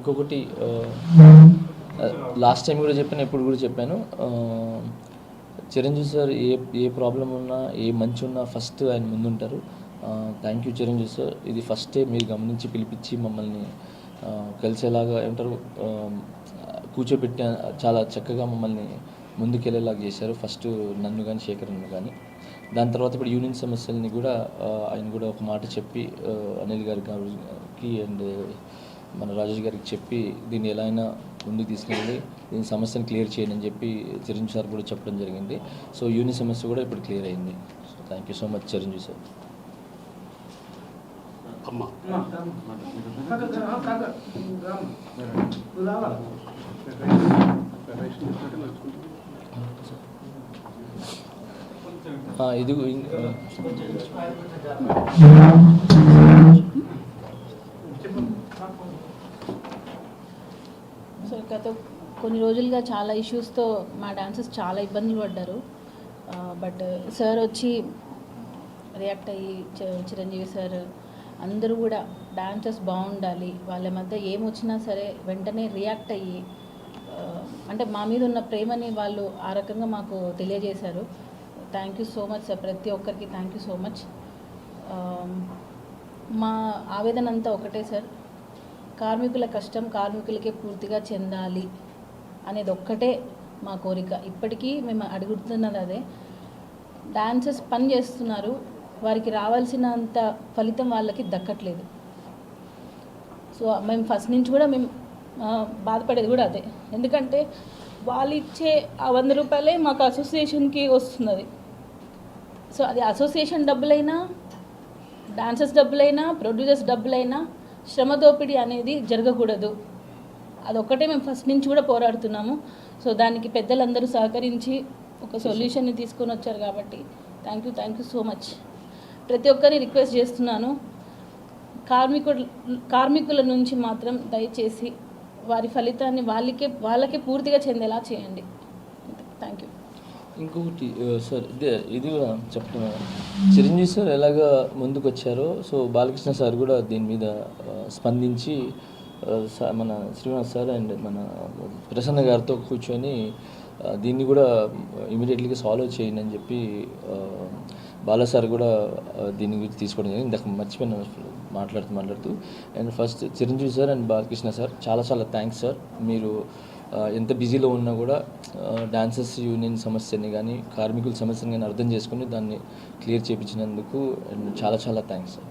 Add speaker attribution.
Speaker 1: ఇంకొకటి last time కూడా చెప్పాను, ఎప్పుడు కూడా చెప్పాను, చిరంజీవి సార్ ఏ ప్రాబ్లం ఉన్నా ఏ మంచి ఉన్నా ఫస్ట్ ఆయన ముందుంటారు. Thank you Chiranjeevi sir. ఇది ఫస్టే మీరు గమనించి పిలిపించి మమ్మల్ని కలిసేలాగా ఏమంటారు కూర్చోబెట్టి చాలా చక్కగా మమ్మల్ని ముందుకెళ్ళేలాగా చేశారు. ఫస్ట్ నన్ను కానీ శేఖర్ను కానీ, దాని తర్వాత ఇప్పుడు యూనియన్ సమస్యల్ని కూడా ఆయన కూడా ఒక మాట చెప్పి అనిల్ గారికి అండ్ మన రాజేష్ గారికి చెప్పి దీన్ని ఎలా అయినా ముందుకు తీసుకెళ్ళి దీని సమస్యను క్లియర్ చేయండి అని చెప్పి చిరంజీవి సార్ కూడా చెప్పడం జరిగింది. సో యూనియన్ సమస్య కూడా ఇప్పుడు క్లియర్ అయింది. So thank you so much Chiranjeevi sir. ఇది
Speaker 2: సో గత కొన్ని రోజులుగా చాలా ఇష్యూస్తో మా డాన్సర్స్ చాలా ఇబ్బందులు పడ్డారు. బట్ సార్ వచ్చి రియాక్ట్ అయ్యి చిరంజీవి సార్ అందరూ కూడా డాన్సర్స్ బాగుండాలి, వాళ్ళ మధ్య ఏమొచ్చినా సరే వెంటనే రియాక్ట్ అయ్యి అంటే మా మీద ఉన్న ప్రేమని వాళ్ళు ఆ రకంగా మాకు తెలియజేశారు. Thank you so much sir, ప్రతి ఒక్కరికి థ్యాంక్ యూ సో మచ్. మా ఆవేదన అంతా ఒకటే సార్, కార్మికుల కష్టం కార్మికులకే పూర్తిగా చెందాలి అనేది ఒక్కటే మా కోరిక. ఇప్పటికీ మేము అడుగుతున్నది అదే. డాన్సర్స్ పని చేస్తున్నారు, వారికి రావాల్సినంత ఫలితం వాళ్ళకి దక్కట్లేదు. సో మేము ఫస్ట్ నుంచి కూడా మేము బాధపడేది కూడా అదే. ఎందుకంటే వాళ్ళు ఇచ్చే ఆ 100 రూపాయలే మాకు అసోసియేషన్కి వస్తున్నది. సో అది అసోసియేషన్ డబ్బులైనా, డాన్సర్స్ డబ్బులైనా, ప్రొడ్యూసర్స్ డబ్బులైనా శ్రమ దోపిడీ అనేది జరగకూడదు. అదొక్కటే మేము ఫస్ట్ నుంచి కూడా పోరాడుతున్నాము. సో దానికి పెద్దలందరూ సహకరించి ఒక సొల్యూషన్ని తీసుకొని వచ్చారు కాబట్టి థ్యాంక్ యూ సో మచ్. ప్రతి ఒక్కరిని రిక్వెస్ట్ చేస్తున్నాను, కార్మికుల నుంచి మాత్రం దయచేసి వారి ఫలితాన్ని వాళ్ళకే పూర్తిగా చెందేలా చేయండి. Thank you.
Speaker 1: ఇంకొకటి సార్, ఇది కూడా చెప్తున్నాను, చిరంజీవి సార్ ఎలాగా ముందుకు వచ్చారో సో బాలకృష్ణ సార్ కూడా దీని మీద స్పందించి మన శ్రీనివాస్ సార్ అండ్ మన ప్రసన్న గారితో కూర్చొని దీన్ని కూడా ఇమీడియట్లీగా సాల్వ్ చేయండి అని చెప్పి బాలా సార్ కూడా దీని గురించి తీసుకోవడం జరిగింది. ఇందాక మర్చిపోయిన మాట్లాడుతూ and first Chiranjeevi sir and Balakrishna sir చాలా థ్యాంక్స్ సార్. మీరు ఎంత బిజీలో ఉన్నా కూడా డాన్సర్స్ యూనియన్ సమస్యని కానీ కార్మికుల సమస్యని కానీ అర్థం చేసుకుని దాన్ని క్లియర్ చేయించినందుకు చాలా థ్యాంక్స్ సార్.